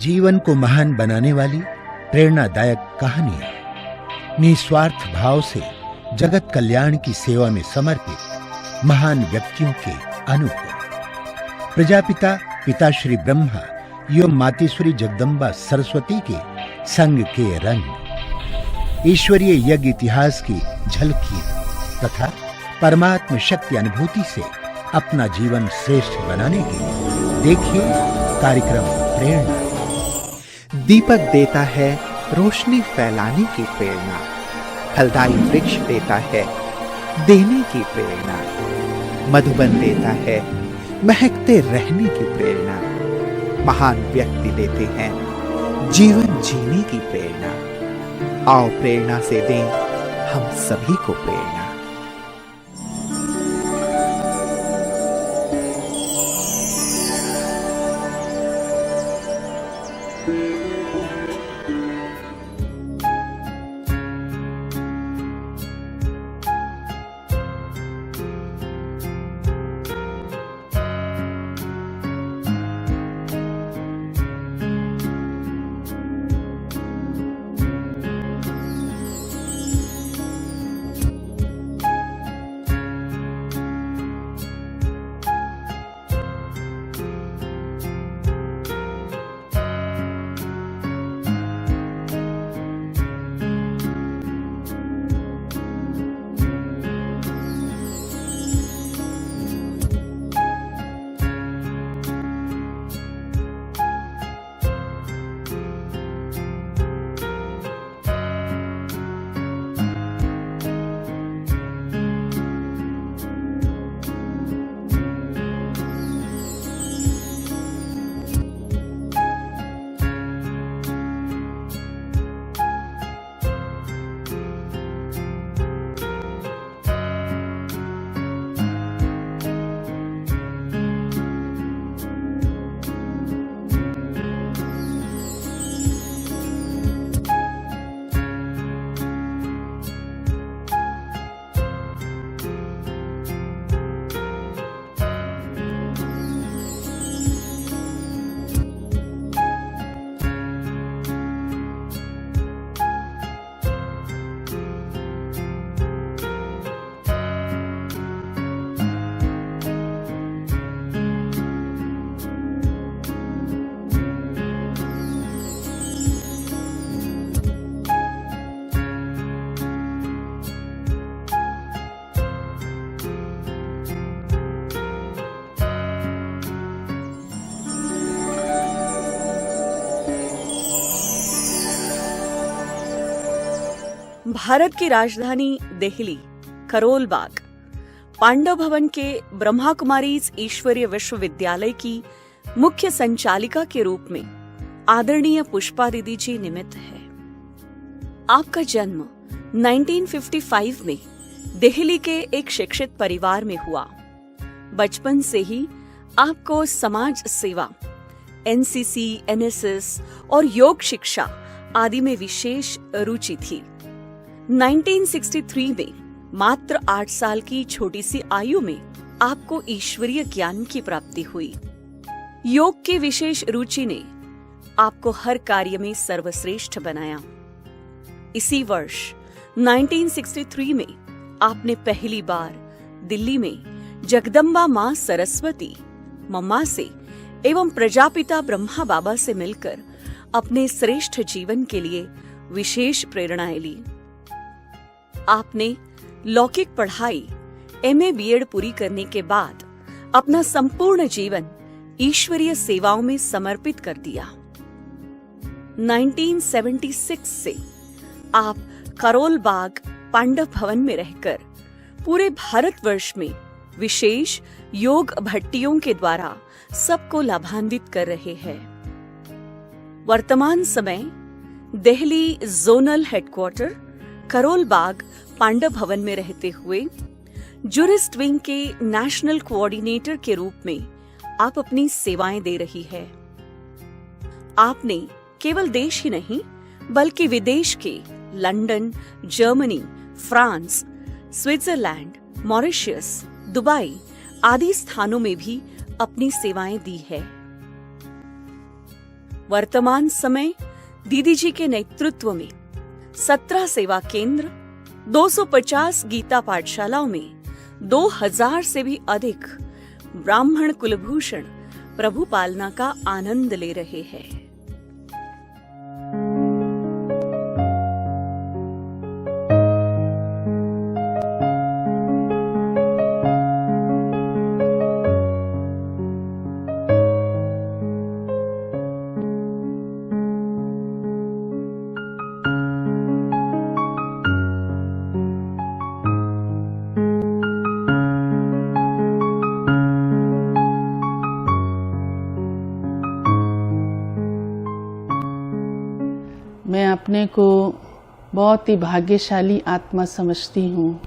जीवन को महान बनाने वाली प्रेरणादायक कहानियां, निस्वार्थ भाव से जगत कल्याण की सेवा में समर्पित महान व्यक्तियों के अनुभव। प्रजापिता पिताश्री ब्रह्मा एवं मातेश्वरी जगदम्बा सरस्वती के संग के रंग, ईश्वरीय यज्ञ इतिहास की झलकियां तथा परमात्म शक्ति अनुभूति से अपना जीवन श्रेष्ठ बनाने के लिए देखिए कार्यक्रम प्रेरणा। दीपक देता है रोशनी फैलाने की प्रेरणा, फलदायी वृक्ष देता है देने की प्रेरणा, मधुबन देता है महकते रहने की प्रेरणा, महान व्यक्ति देते हैं जीवन जीने की प्रेरणा। आओ प्रेरणा से दें हम सभी को प्रेरणा। भारत की राजधानी दिल्ली, करोल बाग, पांडव भवन के ब्रह्मा कुमारीज ईश्वरीय विश्वविद्यालय की मुख्य संचालिका के रूप में आदरणीय पुष्पा दीदी जी निमित्त है। आपका जन्म 1955 में दिल्ली के एक शिक्षित परिवार में हुआ। बचपन से ही आपको समाज सेवा, एनसीसी, एनएसएस और योग शिक्षा आदि में विशेष रुचि थी। 1963 में मात्र 8 साल की छोटी सी आयु में आपको ईश्वरीय ज्ञान की प्राप्ति हुई। योग की विशेष रुचि ने आपको हर कार्य में सर्वश्रेष्ठ बनाया। इसी वर्ष 1963 में आपने पहली बार दिल्ली में जगदम्बा मां सरस्वती मम्मा से एवं प्रजापिता ब्रह्मा बाबा से मिलकर अपने श्रेष्ठ जीवन के लिए विशेष प्रेरणाएं ली। आपने लौकिक पढ़ाई एमए बीएड पूरी करने के बाद अपना संपूर्ण जीवन ईश्वरीय सेवाओं में समर्पित कर दिया। 1976 से आप करोल बाग पांडव भवन में रहकर पूरे भारतवर्ष में विशेष योग भट्टियों के द्वारा सबको लाभान्वित कर रहे हैं। वर्तमान समय दिल्ली जोनल हेडक्वार्टर करोल बाग पांडव भवन में रहते हुए जूरिस्ट विंग के नेशनल कोऑर्डिनेटर के रूप में आप अपनी सेवाएं दे रही है। आपने केवल देश ही नहीं बल्कि विदेश के London, Germany, France, Switzerland, Mauritius, Dubai आदि स्थानों में भी अपनी सेवाएं दी है। वर्तमान समय दीदी जी के नेतृत्व में 17 सेवा केंद्र, 250 गीता पाठशालाओं में 2000 से भी अधिक ब्राह्मण कुलभूषण प्रभु पालना का आनंद ले रहे हैं। मैं अपने को बहुत ही भाग्यशाली आत्मा समझती हूँ,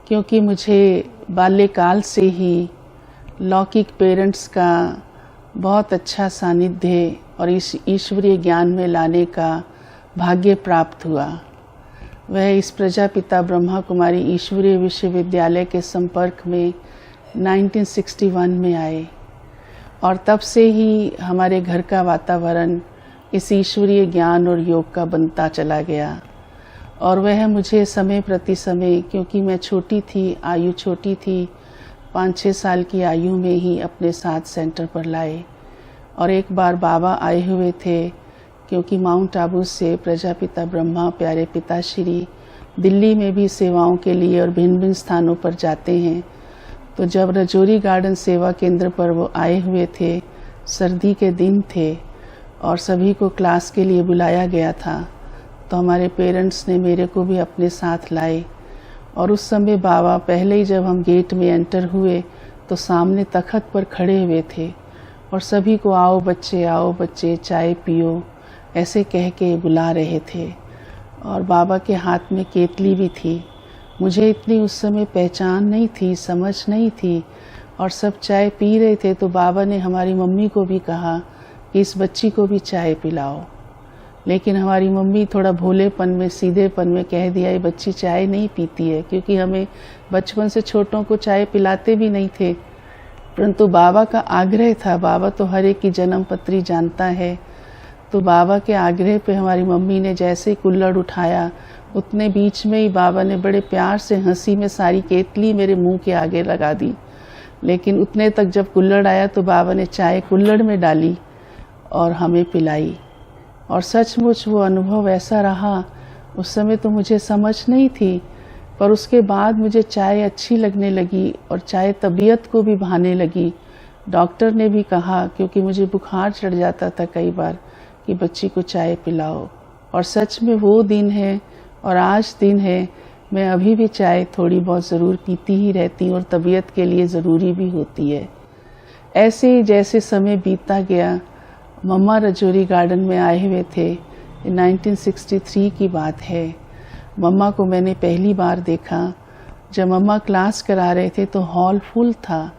क्योंकि मुझे बाल्यकाल से ही लौकिक पेरेंट्स का बहुत अच्छा सानिध्य और इस ईश्वरीय ज्ञान में लाने का भाग्य प्राप्त हुआ। वह इस प्रजापिता ब्रह्मा कुमारी ईश्वरीय विश्वविद्यालय के संपर्क में 1961 में आए और तब से ही हमारे घर का वातावरण इस ईश्वरीय ज्ञान और योग का बनता चला गया। और वह मुझे समय प्रति समय, क्योंकि मैं छोटी थी, आयु छोटी थी, 5-6 साल की आयु में ही अपने साथ सेंटर पर लाए। और एक बार बाबा आए हुए थे, क्योंकि माउंट आबू से प्रजापिता ब्रह्मा प्यारे पिताश्री दिल्ली में भी सेवाओं के लिए और भिन्न भिन्न स्थानों पर जाते हैं। तो जब रजौरी गार्डन सेवा केंद्र पर वो आए हुए थे, सर्दी के दिन थे और सभी को क्लास के लिए बुलाया गया था, तो हमारे पेरेंट्स ने मेरे को भी अपने साथ लाए। और उस समय बाबा पहले ही जब हम गेट में एंटर हुए तो सामने तख्त पर खड़े हुए थे और सभी को आओ बच्चे चाय पियो ऐसे कह के बुला रहे थे। और बाबा के हाथ में केतली भी थी। मुझे इतनी उस समय पहचान नहीं थी, समझ नहीं थी, और सब चाय पी रहे थे। तो बाबा ने हमारी मम्मी को भी कहा कि इस बच्ची को भी चाय पिलाओ, लेकिन हमारी मम्मी थोड़ा भोलेपन में, सीधेपन में कह दिया ये बच्ची चाय नहीं पीती है, क्योंकि हमें बचपन से छोटों को चाय पिलाते भी नहीं थे। परंतु बाबा का आग्रह था, बाबा तो हर एक की जन्म पत्री जानता है। तो बाबा के आग्रह पे हमारी मम्मी ने जैसे ही कुल्हड़ उठाया, उतने बीच में ही बाबा ने बड़े प्यार से हंसी में सारी केतली मेरे मुंह के आगे लगा दी। लेकिन उतने तक जब कुल्हड़ आया तो बाबा ने चाय कुल्हड़ में डाली और हमें पिलाई। और सचमुच वो अनुभव ऐसा रहा। उस समय तो मुझे समझ नहीं थी, पर उसके बाद मुझे चाय अच्छी लगने लगी और चाय तबीयत को भी भाने लगी। डॉक्टर ने भी कहा, क्योंकि मुझे बुखार चढ़ जाता था कई बार, कि बच्ची को चाय पिलाओ। और सच में वो दिन है और आज दिन है, मैं अभी भी चाय थोड़ी बहुत ज़रूर पीती ही रहती हूँ और तबीयत के लिए ज़रूरी भी होती है। ऐसे ही जैसे समय बीतता गया, मम्मा रजौरी गार्डन में आए हुए थे। 1963 की बात है। मम्मा को मैंने पहली बार देखा। जब मम्मा क्लास करा रहे थे तो हॉल फुल था,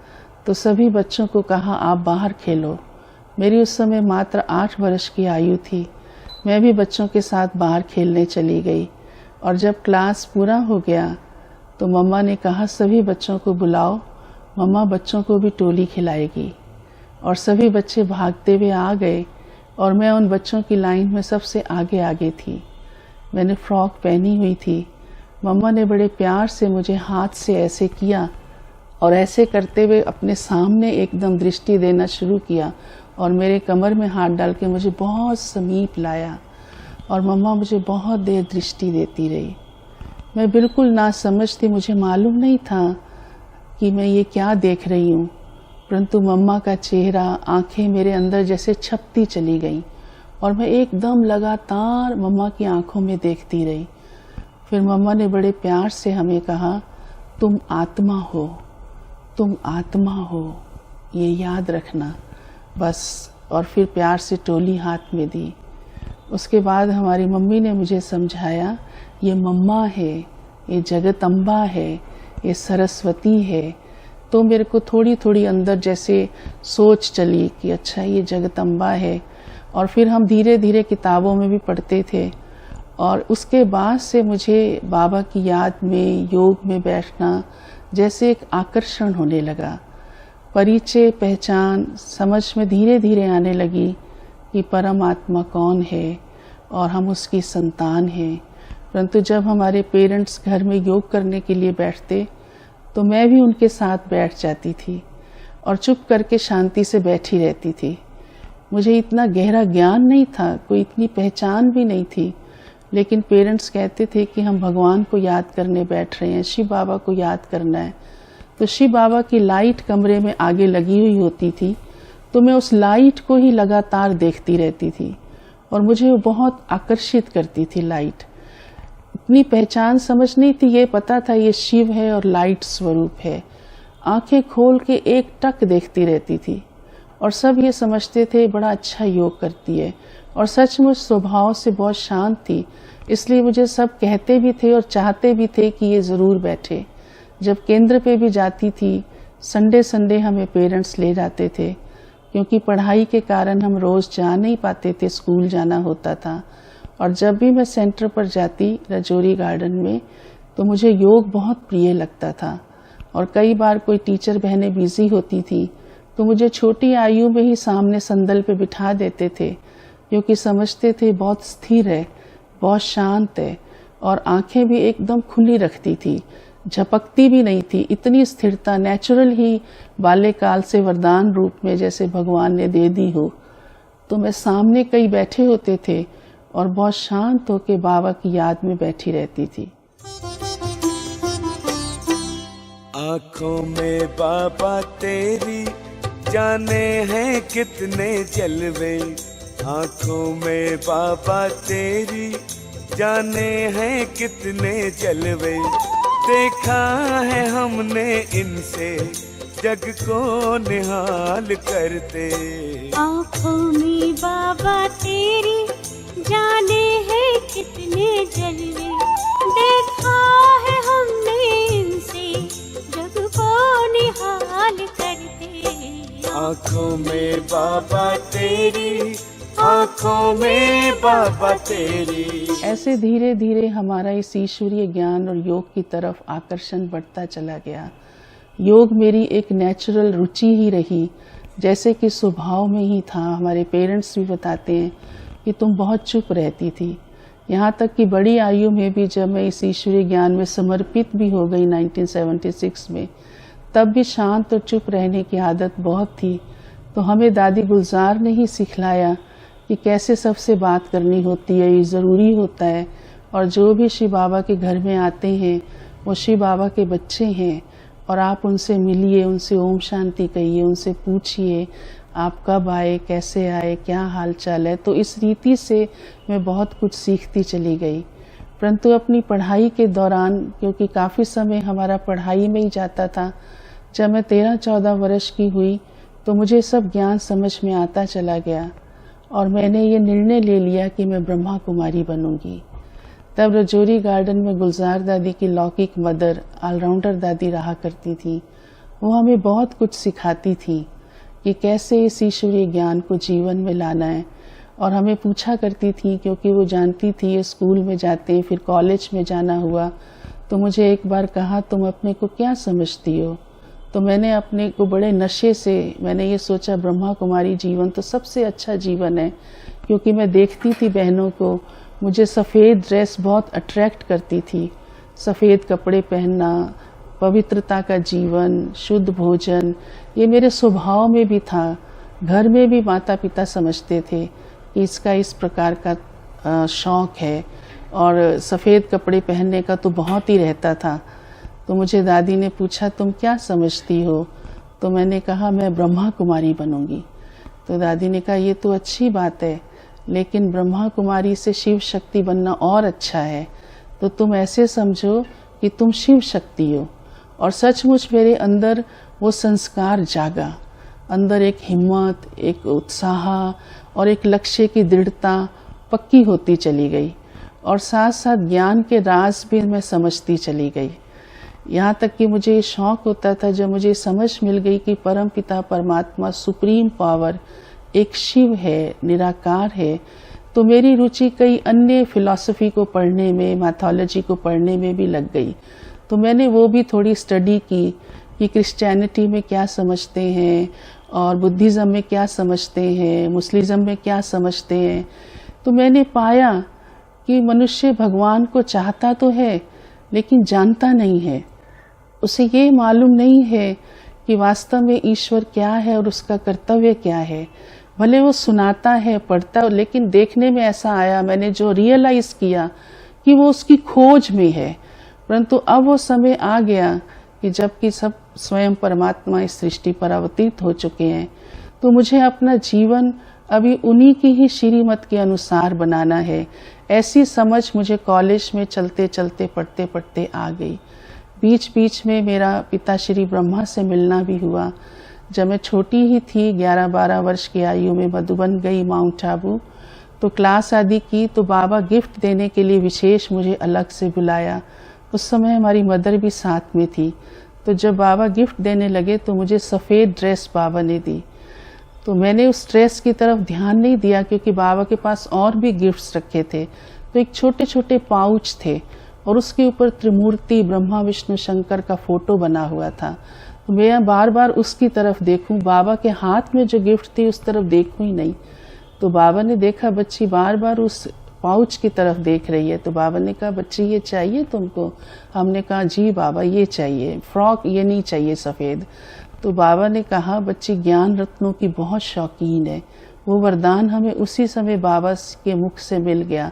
तो सभी बच्चों को कहा आप बाहर खेलो। मेरी उस समय मात्र 8 वर्ष की आयु थी। मैं भी बच्चों के साथ बाहर खेलने चली गई। और जब क्लास पूरा हो गया तो मम्मा ने कहा सभी बच्चों को बुलाओ, मम्मा बच्चों को भी टोली खिलाएगी। और सभी बच्चे भागते हुए आ गए और मैं उन बच्चों की लाइन में सबसे आगे थी। मैंने फ्रॉक पहनी हुई थी। मम्मा ने बड़े प्यार से मुझे हाथ से ऐसे किया और ऐसे करते हुए अपने सामने एकदम दृष्टि देना शुरू किया और मेरे कमर में हाथ डाल के मुझे बहुत समीप लाया। और मम्मा मुझे बहुत देर दृष्टि देती रही। मैं बिल्कुल नासमझ थी, मुझे मालूम नहीं था कि मैं ये क्या देख रही हूँ। परंतु मम्मा का चेहरा, आंखें मेरे अंदर जैसे छपती चली गईं और मैं एकदम लगातार मम्मा की आंखों में देखती रही। फिर मम्मा ने बड़े प्यार से हमें कहा तुम आत्मा हो, तुम आत्मा हो, ये याद रखना बस। और फिर प्यार से टोली हाथ में दी। उसके बाद हमारी मम्मी ने मुझे समझाया ये मम्मा है, ये जगदम्बा है, ये सरस्वती है। तो मेरे को थोड़ी थोड़ी अंदर जैसे सोच चली कि अच्छा ये जगदम्बा है। और फिर हम धीरे धीरे किताबों में भी पढ़ते थे। और उसके बाद से मुझे बाबा की याद में, योग में बैठना जैसे एक आकर्षण होने लगा। परिचय, पहचान समझ में धीरे धीरे आने लगी कि परमात्मा कौन है और हम उसकी संतान हैं। परंतु जब हमारे पेरेंट्स घर में योग करने के लिए बैठते तो मैं भी उनके साथ बैठ जाती थी और चुप करके शांति से बैठी रहती थी। मुझे इतना गहरा ज्ञान नहीं था, कोई इतनी पहचान भी नहीं थी, लेकिन पेरेंट्स कहते थे कि हम भगवान को याद करने बैठ रहे हैं, शिव बाबा को याद करना है। तो शिव बाबा की लाइट कमरे में आगे लगी हुई होती थी, तो मैं उस लाइट को ही लगातार देखती रहती थी और मुझे वो बहुत आकर्षित करती थी लाइट। इतनी पहचान समझ नहीं थी, ये पता था ये शिव है और लाइट स्वरूप है। आंखें खोल के एक टक देखती रहती थी और सब ये समझते थे बड़ा अच्छा योग करती है, और सचमुच स्वभाव से बहुत शांत थी, इसलिए मुझे सब कहते भी थे और चाहते भी थे कि ये ज़रूर बैठे। जब केंद्र पे भी जाती थी, संडे संडे हमें पेरेंट्स ले जाते थे, क्योंकि पढ़ाई के कारण हम रोज़ जा नहीं पाते थे, स्कूल जाना होता था। और जब भी मैं सेंटर पर जाती रजौरी गार्डन में, तो मुझे योग बहुत प्रिय लगता था। और कई बार कोई टीचर बहनें बिजी होती थी तो मुझे छोटी आयु में ही सामने संदल पे बिठा देते थे, क्योंकि समझते थे बहुत स्थिर है, बहुत शांत है, और आंखें भी एकदम खुली रखती थी, झपकती भी नहीं थी। इतनी स्थिरता नेचुरल ही बाल्यकाल से वरदान रूप में जैसे भगवान ने दे दी हो। तो मैं सामने कई बैठे होते थे और बहुत शांत होकर बाबा की याद में बैठी रहती थी। आँखों में बाबा तेरी जाने हैं कितने जलवे, आँखों में बाबा तेरी जाने हैं कितने जलवे, देखा है हमने इनसे जग को निहाल करते। आँखों में बाबा तेरी जाने हैं कितने जलवे, देखा है हमने इनसे जग को निहाल करते। आँखों में बाबा तेरी, आँखों में बाबा तेरी। ऐसे धीरे धीरे हमारा इस ईश्वरीय ज्ञान और योग की तरफ आकर्षण बढ़ता चला गया। योग मेरी एक नेचुरल रुचि ही रही, जैसे कि स्वभाव में ही था। हमारे पेरेंट्स भी बताते हैं कि तुम बहुत चुप रहती थी। यहाँ तक कि बड़ी आयु में भी जब मैं इस ईश्वरीय ज्ञान में समर्पित भी हो गई 1976 में, तब भी शांत और चुप रहने की आदत बहुत थी। तो हमें दादी गुलजार ने ही सिखलाया कि कैसे सबसे बात करनी होती है, ये ज़रूरी होता है। और जो भी शिव बाबा के घर में आते हैं वो शिव बाबा के बच्चे हैं, और आप उनसे मिलिए, उनसे ओम शांति कहिए, उनसे पूछिए आप कब आए, कैसे आए, क्या हाल चाल है। तो इस रीति से मैं बहुत कुछ सीखती चली गई। परंतु अपनी पढ़ाई के दौरान, क्योंकि काफ़ी समय हमारा पढ़ाई में ही जाता था, जब मैं 13-14 वर्ष की हुई तो मुझे सब ज्ञान समझ में आता चला गया और मैंने ये निर्णय ले लिया कि मैं ब्रह्मा कुमारी बनूंगी। तब रजौरी गार्डन में गुलजार दादी की लौकिक मदर, ऑलराउंडर दादी रहा करती थी। वो हमें बहुत कुछ सिखाती थी कि कैसे इस ईश्वरीय ज्ञान को जीवन में लाना है, और हमें पूछा करती थी, क्योंकि वो जानती थी ये स्कूल में जाते, फिर कॉलेज में जाना हुआ। तो मुझे एक बार कहा, तुम अपने को क्या समझती हो? तो मैंने अपने को बड़े नशे से मैंने ये सोचा, ब्रह्मा कुमारी जीवन तो सबसे अच्छा जीवन है, क्योंकि मैं देखती थी बहनों को, मुझे सफ़ेद ड्रेस बहुत अट्रैक्ट करती थी। सफ़ेद कपड़े पहनना, पवित्रता का जीवन, शुद्ध भोजन, ये मेरे स्वभाव में भी था। घर में भी माता पिता समझते थे कि इसका इस प्रकार का शौक़ है, और सफ़ेद कपड़े पहनने का तो बहुत ही रहता था। तो मुझे दादी ने पूछा, तुम क्या समझती हो? तो मैंने कहा, मैं ब्रह्मा कुमारी बनूंगी। तो दादी ने कहा, ये तो अच्छी बात है, लेकिन ब्रह्मा कुमारी से शिव शक्ति बनना और अच्छा है। तो तुम ऐसे समझो कि तुम शिव शक्ति हो। और सचमुच मेरे अंदर वो संस्कार जागा, अंदर एक हिम्मत, एक उत्साह और एक लक्ष्य की दृढ़ता पक्की होती चली गई, और साथ साथ ज्ञान के राज भी मैं समझती चली गई। यहाँ तक कि मुझे शौक़ होता था, जब मुझे समझ मिल गई कि परम पिता परमात्मा सुप्रीम पावर एक शिव है, निराकार है, तो मेरी रुचि कई अन्य फिलॉसफी को पढ़ने में, मैथोलॉजी को पढ़ने में भी लग गई। तो मैंने वो भी थोड़ी स्टडी की कि क्रिश्चियनिटी में क्या समझते हैं, और बुद्धिज़्म में क्या समझते हैं, मुस्लिम में क्या समझते हैं। तो मैंने पाया कि मनुष्य भगवान को चाहता तो है लेकिन जानता नहीं है। उसे ये मालूम नहीं है कि वास्तव में ईश्वर क्या है और उसका कर्तव्य क्या है। भले वो सुनाता है, पढ़ता है, लेकिन देखने में ऐसा आया, मैंने जो रियलाइज किया कि वो उसकी खोज में है। परंतु अब वो समय आ गया कि जबकि सब स्वयं परमात्मा इस सृष्टि पर अवतीर्त हो चुके हैं, तो मुझे अपना जीवन अभी उन्हीं की ही श्रीमत के अनुसार बनाना है। ऐसी समझ मुझे कॉलेज में चलते चलते पढ़ते पढ़ते आ गई। बीच बीच में मेरा पिता श्री ब्रह्मा से मिलना भी हुआ। जब मैं छोटी ही थी, 11-12 वर्ष की आयु में मधुबन गई, माउंट आबू, तो क्लास आदि की, तो बाबा गिफ्ट देने के लिए विशेष मुझे अलग से बुलाया। उस समय हमारी मदर भी साथ में थी। तो जब बाबा गिफ्ट देने लगे तो मुझे सफ़ेद ड्रेस बाबा ने दी। तो मैंने उस ड्रेस की तरफ ध्यान नहीं दिया क्योंकि बाबा के पास और भी गिफ्ट्स रखे थे। तो एक छोटे छोटे पाउच थे और उसके ऊपर त्रिमूर्ति ब्रह्मा विष्णु शंकर का फोटो बना हुआ था। तो मैं बार बार उसकी तरफ देखूं, बाबा के हाथ में जो गिफ्ट थी उस तरफ देखूं ही नहीं। तो बाबा ने देखा बच्ची बार बार उस पाउच की तरफ देख रही है। तो बाबा ने कहा बच्ची ये चाहिए तुमको? हमने कहा जी बाबा ये चाहिए, फ्रॉक ये नहीं चाहिए सफ़ेद। तो बाबा ने कहा बच्ची ज्ञान रत्नों की बहुत शौकीन है। वो वरदान हमें उसी समय बाबा के मुख से मिल गया।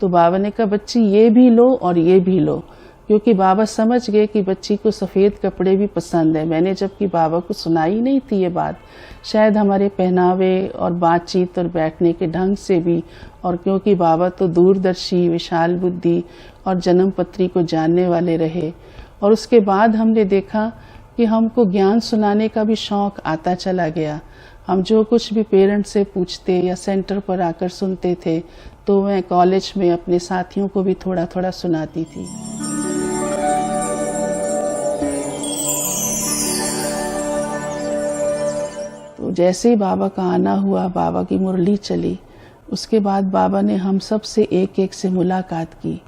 तो बाबा ने कहा बच्ची ये भी लो और ये भी लो, क्योंकि बाबा समझ गए कि बच्ची को सफ़ेद कपड़े भी पसंद है। मैंने जबकि बाबा को सुनाई नहीं थी ये बात, शायद हमारे पहनावे और बातचीत और बैठने के ढंग से भी, और क्योंकि बाबा तो दूरदर्शी, विशाल बुद्धि और जन्मपत्री को जानने वाले रहे। और उसके बाद हमने देखा कि हमको ज्ञान सुनाने का भी शौक़ आता चला गया। हम जो कुछ भी पेरेंट्स से पूछते या सेंटर पर आकर सुनते थे, तो मैं कॉलेज में अपने साथियों को भी थोड़ा थोड़ा सुनाती थी। तो जैसे ही बाबा का आना हुआ, बाबा की मुरली चली, उसके बाद बाबा ने हम सब से एक एक से मुलाकात की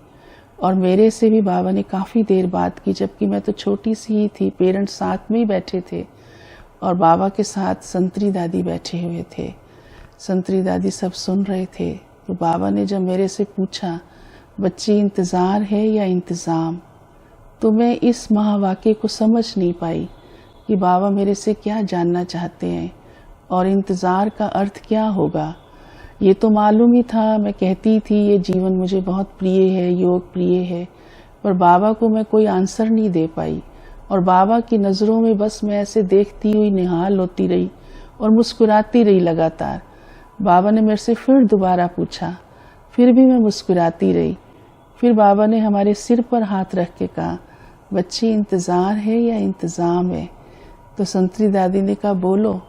और मेरे से भी बाबा ने काफ़ी देर बात की, जबकि मैं तो छोटी सी ही थी। पेरेंट्स साथ में ही बैठे थे और बाबा के साथ संतरी दादी बैठे हुए थे। संतरी दादी सब सुन रहे थे। तो बाबा ने जब मेरे से पूछा बच्ची इंतज़ार है या इंतज़ाम, तो मैं इस महावाक्य को समझ नहीं पाई कि बाबा मेरे से क्या जानना चाहते हैं और इंतज़ार का अर्थ क्या होगा। ये तो मालूम ही था, मैं कहती थी ये जीवन मुझे बहुत प्रिय है, योग प्रिय है, पर बाबा को मैं कोई आंसर नहीं दे पाई। और बाबा की नज़रों में बस मैं ऐसे देखती हुई निहाल होती रही और मुस्कुराती रही लगातार। बाबा ने मेरे से फिर दोबारा पूछा, फिर भी मैं मुस्कुराती रही। फिर बाबा ने हमारे सिर पर हाथ रख के कहा बच्ची इंतज़ार है या इंतज़ाम है? तो संतरी दादी ने कहा बोलो।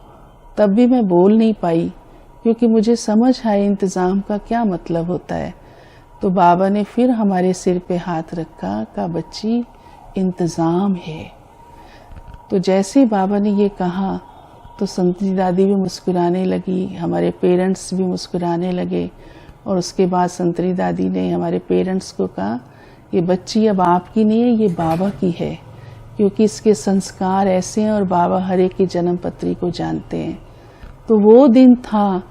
तब भी मैं बोल नहीं पाई क्योंकि मुझे समझ आए इंतज़ाम का क्या मतलब होता है। तो बाबा ने फिर हमारे सिर पे हाथ रखा, कहा बच्ची इंतज़ाम है। तो जैसे बाबा ने ये कहा तो संतरी दादी भी मुस्कुराने लगी, हमारे पेरेंट्स भी मुस्कुराने लगे। और उसके बाद संतरी दादी ने हमारे पेरेंट्स को कहा ये बच्ची अब आपकी नहीं है, ये बाबा की है, क्योंकि इसके संस्कार ऐसे हैं और बाबा हर एक की जन्म पत्री को जानते हैं। तो वो दिन था।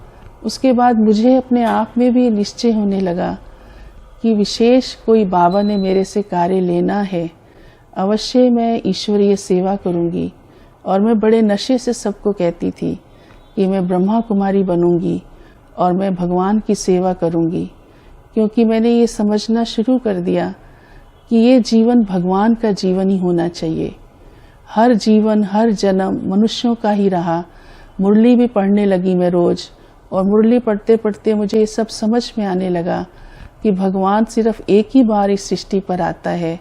उसके बाद मुझे अपने आप में भी निश्चय होने लगा कि विशेष कोई बाबा ने मेरे से कार्य लेना है, अवश्य मैं ईश्वरीय सेवा करूंगी। और मैं बड़े नशे से सबको कहती थी कि मैं ब्रह्मा कुमारी बनूंगी और मैं भगवान की सेवा करूंगी, क्योंकि मैंने ये समझना शुरू कर दिया कि ये जीवन भगवान का जीवन ही होना चाहिए। हर जीवन, हर जन्म मनुष्यों का ही रहा। मुरली भी पढ़ने लगी मैं रोज़, और मुरली पढ़ते पढ़ते मुझे ये सब समझ में आने लगा कि भगवान सिर्फ एक ही बार इस सृष्टि पर आता है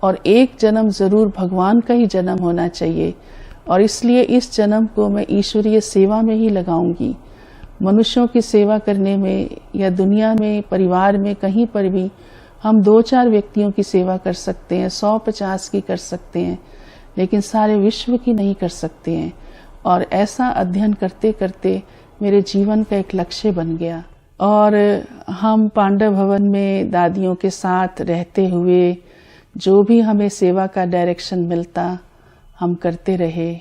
और एक जन्म ज़रूर भगवान का ही जन्म होना चाहिए। और इसलिए इस जन्म को मैं ईश्वरीय सेवा में ही लगाऊंगी। मनुष्यों की सेवा करने में या दुनिया में, परिवार में, कहीं पर भी हम 2-4 व्यक्तियों की सेवा कर सकते हैं, 100-50 की कर सकते हैं, लेकिन सारे विश्व की नहीं कर सकते हैं। और ऐसा अध्ययन करते करते मेरे जीवन का एक लक्ष्य बन गया। और हम पांडव भवन में दादियों के साथ रहते हुए जो भी हमें सेवा का डायरेक्शन मिलता हम करते रहे।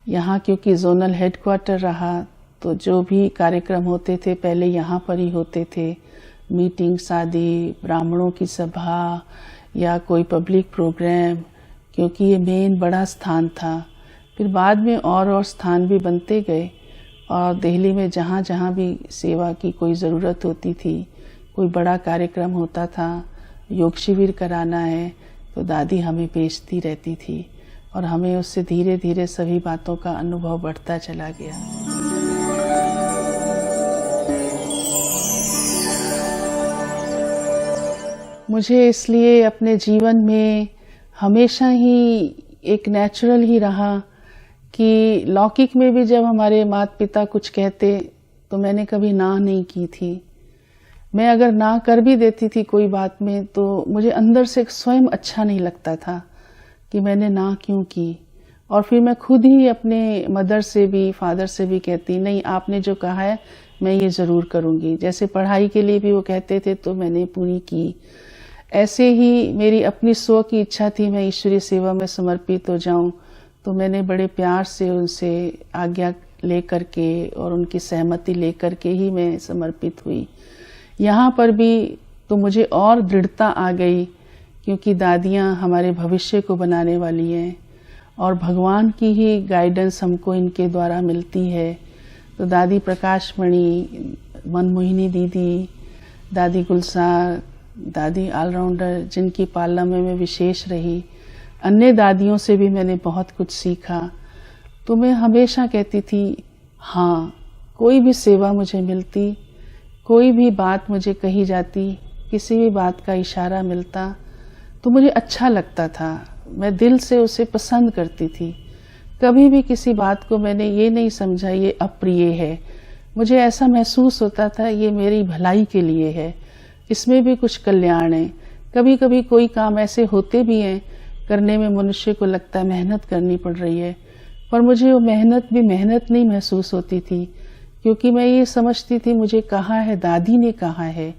यहाँ क्योंकि जोनल हेडक्वार्टर रहा तो जो भी कार्यक्रम होते थे पहले यहाँ पर ही होते थे। मीटिंग, शादी, ब्राह्मणों की सभा या कोई पब्लिक प्रोग्राम, क्योंकि ये मेन बड़ा स्थान था। फिर बाद में और स्थान भी बनते गए और दिल्ली में जहाँ जहाँ भी सेवा की कोई ज़रूरत होती थी, कोई बड़ा कार्यक्रम होता था, योग शिविर कराना है, तो दादी हमें भेजती रहती थी और हमें उससे धीरे धीरे सभी बातों का अनुभव बढ़ता चला गया। मुझे इसलिए अपने जीवन में हमेशा ही एक नेचुरल ही रहा कि लौकिक में भी जब हमारे माता पिता कुछ कहते तो मैंने कभी ना नहीं की थी। मैं अगर ना कर भी देती थी कोई बात में तो मुझे अंदर से स्वयं अच्छा नहीं लगता था कि मैंने ना क्यों की। और फिर मैं खुद ही अपने मदर से भी फादर से भी कहती, नहीं आपने जो कहा है मैं ये ज़रूर करूँगी। जैसे पढ़ाई के लिए भी वो कहते थे तो मैंने पूरी की। ऐसे ही मेरी अपनी स्व की इच्छा थी मैं ईश्वरीय सेवा में समर्पित हो जाऊं, तो मैंने बड़े प्यार से उनसे आज्ञा लेकर के और उनकी सहमति लेकर के ही मैं समर्पित हुई। यहाँ पर भी तो मुझे और दृढ़ता आ गई क्योंकि दादियाँ हमारे भविष्य को बनाने वाली हैं और भगवान की ही गाइडेंस हमको इनके द्वारा मिलती है। तो दादी प्रकाशमणि, मनमोहिनी दीदी, दादी गुलजार, दादी ऑलराउंडर जिनकी पालना में मैं विशेष रही, अन्य दादियों से भी मैंने बहुत कुछ सीखा। तो मैं हमेशा कहती थी हाँ, कोई भी सेवा मुझे मिलती, कोई भी बात मुझे कही जाती, किसी भी बात का इशारा मिलता तो मुझे अच्छा लगता था। मैं दिल से उसे पसंद करती थी। कभी भी किसी बात को मैंने ये नहीं समझा ये अप्रिय है। मुझे ऐसा महसूस होता था ये मेरी भलाई के लिए है, इसमें भी कुछ कल्याण है। कभी कभी कोई काम ऐसे होते भी हैं करने में मनुष्य को लगता है मेहनत करनी पड़ रही है, पर मुझे वो मेहनत भी मेहनत नहीं महसूस होती थी क्योंकि मैं ये समझती थी मुझे कहा है, दादी ने कहा है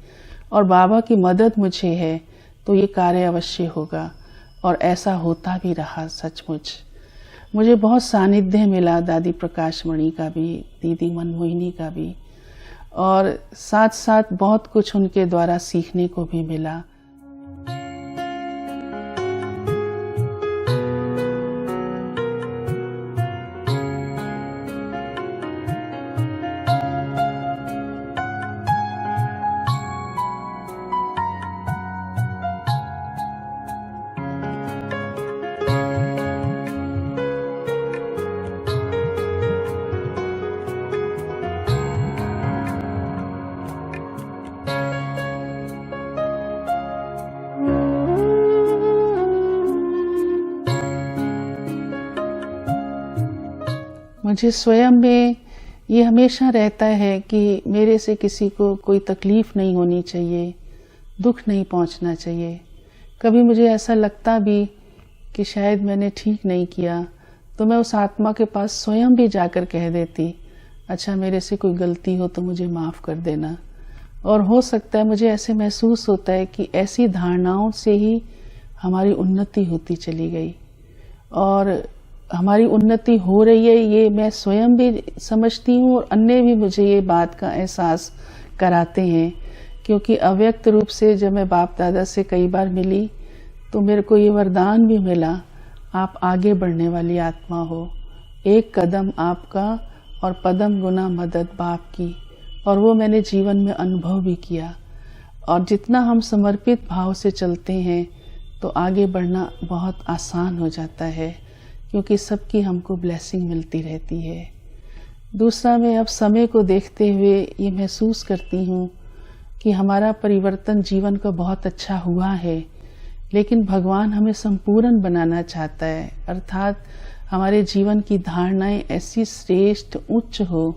और बाबा की मदद मुझे है तो ये कार्य अवश्य होगा। और ऐसा होता भी रहा सचमुच। मुझे बहुत सानिध्य मिला दादी प्रकाशमणि का भी, दीदी मनमोहिनी का भी, और साथ साथ बहुत कुछ उनके द्वारा सीखने को भी मिला। मुझे स्वयं में ये हमेशा रहता है कि मेरे से किसी को कोई तकलीफ नहीं होनी चाहिए, दुख नहीं पहुंचना चाहिए। कभी मुझे ऐसा लगता भी कि शायद मैंने ठीक नहीं किया तो मैं उस आत्मा के पास स्वयं भी जाकर कह देती, अच्छा मेरे से कोई गलती हो तो मुझे माफ़ कर देना। और हो सकता है मुझे ऐसे महसूस होता है कि ऐसी धारणाओं से ही हमारी उन्नति होती चली गई और हमारी उन्नति हो रही है, ये मैं स्वयं भी समझती हूँ और अन्य भी मुझे ये बात का एहसास कराते हैं। क्योंकि अव्यक्त रूप से जब मैं बाप दादा से कई बार मिली तो मेरे को ये वरदान भी मिला, आप आगे बढ़ने वाली आत्मा हो, एक कदम आपका और पदम गुना मदद बाप की। और वो मैंने जीवन में अनुभव भी किया। और जितना हम समर्पित भाव से चलते हैं तो आगे बढ़ना बहुत आसान हो जाता है क्योंकि सबकी हमको ब्लेसिंग मिलती रहती है। दूसरा, मैं अब समय को देखते हुए ये महसूस करती हूँ कि हमारा परिवर्तन जीवन का बहुत अच्छा हुआ है, लेकिन भगवान हमें संपूर्ण बनाना चाहता है। अर्थात हमारे जीवन की धारणाएं ऐसी श्रेष्ठ उच्च हो।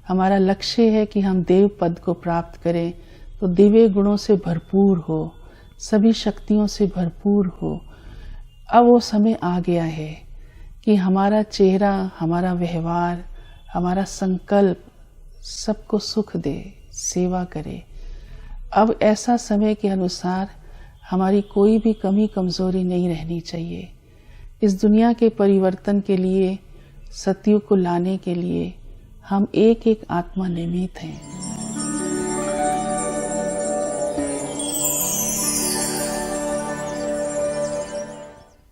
हमारा लक्ष्य है कि हम देव पद को प्राप्त करें तो दिव्य गुणों से भरपूर हो, सभी शक्तियों से भरपूर हो। अब वो समय आ गया है कि हमारा चेहरा, हमारा व्यवहार, हमारा संकल्प सबको सुख दे, सेवा करे। अब ऐसा समय के अनुसार हमारी कोई भी कमी कमजोरी नहीं रहनी चाहिए। इस दुनिया के परिवर्तन के लिए सतयुग को लाने के लिए हम एक एक आत्मा निमित्त हैं।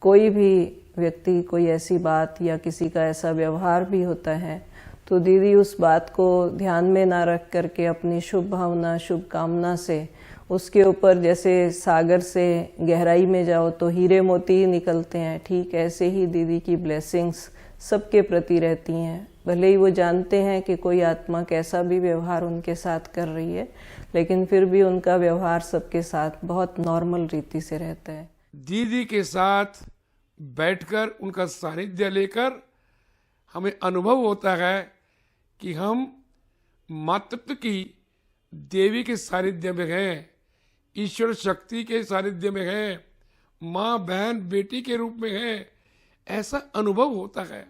कोई भी व्यक्ति कोई ऐसी बात या किसी का ऐसा व्यवहार भी होता है तो दीदी उस बात को ध्यान में ना रख करके अपनी शुभ भावना शुभ कामना से उसके ऊपर, जैसे सागर से गहराई में जाओ तो हीरे मोती ही निकलते हैं, ठीक ऐसे ही दीदी की ब्लेसिंग्स सबके प्रति रहती हैं। भले ही वो जानते हैं कि कोई आत्मा कैसा भी व्यवहार उनके साथ कर रही है, लेकिन फिर भी उनका व्यवहार सबके साथ बहुत नॉर्मल रीति से रहता है। दीदी के साथ बैठकर उनका सानिध्य लेकर हमें अनुभव होता है कि हम मातृत्व की देवी के सानिध्य में हैं, ईश्वर शक्ति के सानिध्य में हैं, माँ बहन बेटी के रूप में हैं, ऐसा अनुभव होता है।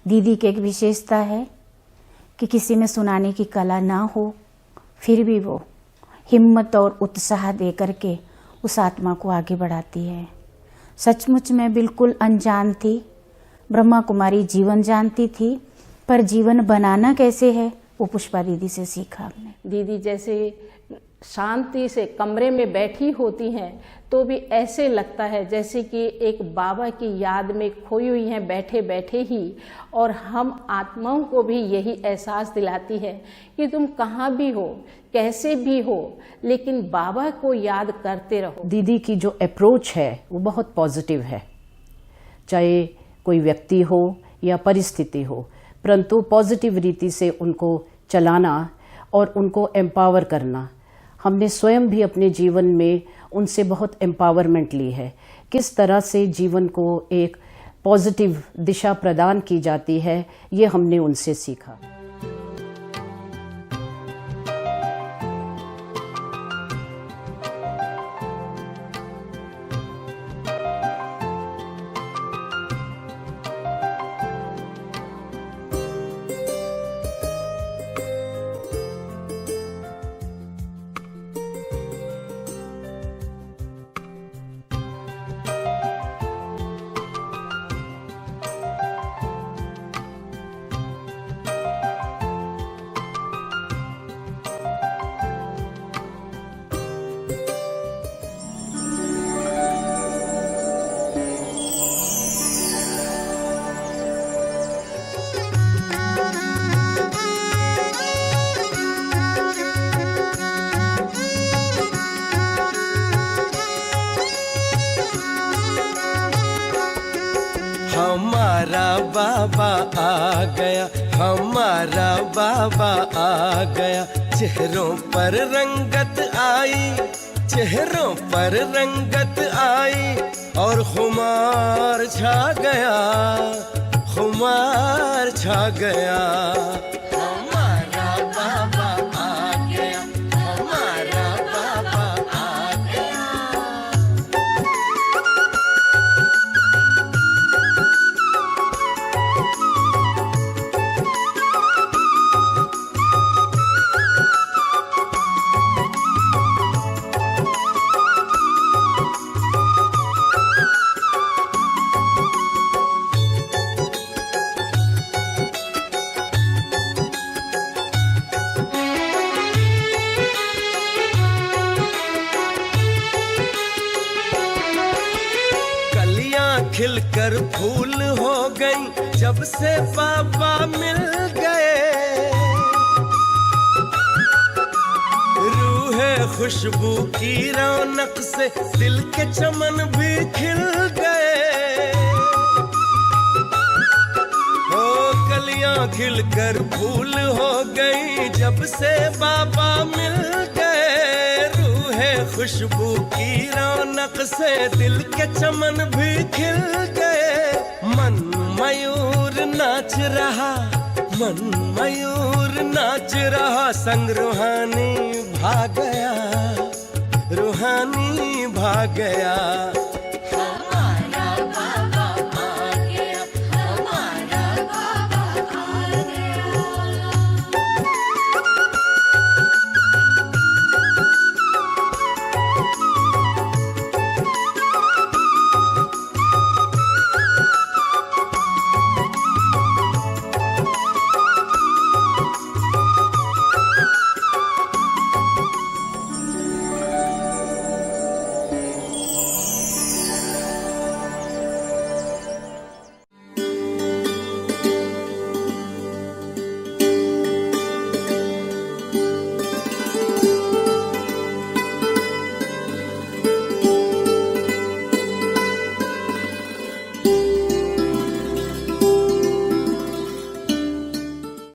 दीदी की एक विशेषता है कि किसी में सुनाने की कला ना हो, फिर भी वो हिम्मत और उत्साह दे करके उस आत्मा को आगे बढ़ाती है। सचमुच में बिल्कुल अनजान थी, ब्रह्मा कुमारी जीवन जानती थी, पर जीवन बनाना कैसे है वो पुष्पा दीदी से सीखा हमने। दीदी जैसे शांति से कमरे में बैठी होती हैं तो भी ऐसे लगता है जैसे कि एक बाबा की याद में खोई हुई हैं बैठे बैठे ही, और हम आत्माओं को भी यही एहसास दिलाती है कि तुम कहाँ भी हो, कैसे भी हो, लेकिन बाबा को याद करते रहो। दीदी की जो अप्रोच है वो बहुत पॉजिटिव है, चाहे कोई व्यक्ति हो या परिस्थिति हो, परंतु पॉजिटिव रीति से उनको चलाना और उनको एम्पावर करना। हमने स्वयं भी अपने जीवन में उनसे बहुत एम्पावरमेंट ली है, किस तरह से जीवन को एक पॉजिटिव दिशा प्रदान की जाती है, ये हमने उनसे सीखा। हमारा बाबा आ गया, हमारा बाबा आ गया, चेहरों पर रंगत आई, चेहरों पर रंगत आई, और खुमार छा गया, खुमार छा गया। हमारा बाबा आ गया, हमारा बाबा आ गया। खिलकर फूल हो गई जब से बाबा मिल गए, रूहे खुशबू की रौनक से दिल के चमन भी खिल गए। ओ कलियां खिलकर फूल हो गई जब से बाबा मिल गए, रूहे खुशबू की रौनक से दिल के चमन भी खिल गए। मन मयूर नाच रहा, मन मयूर नाच रहा, संग रूहानी भाग गया, रूहानी भाग गया।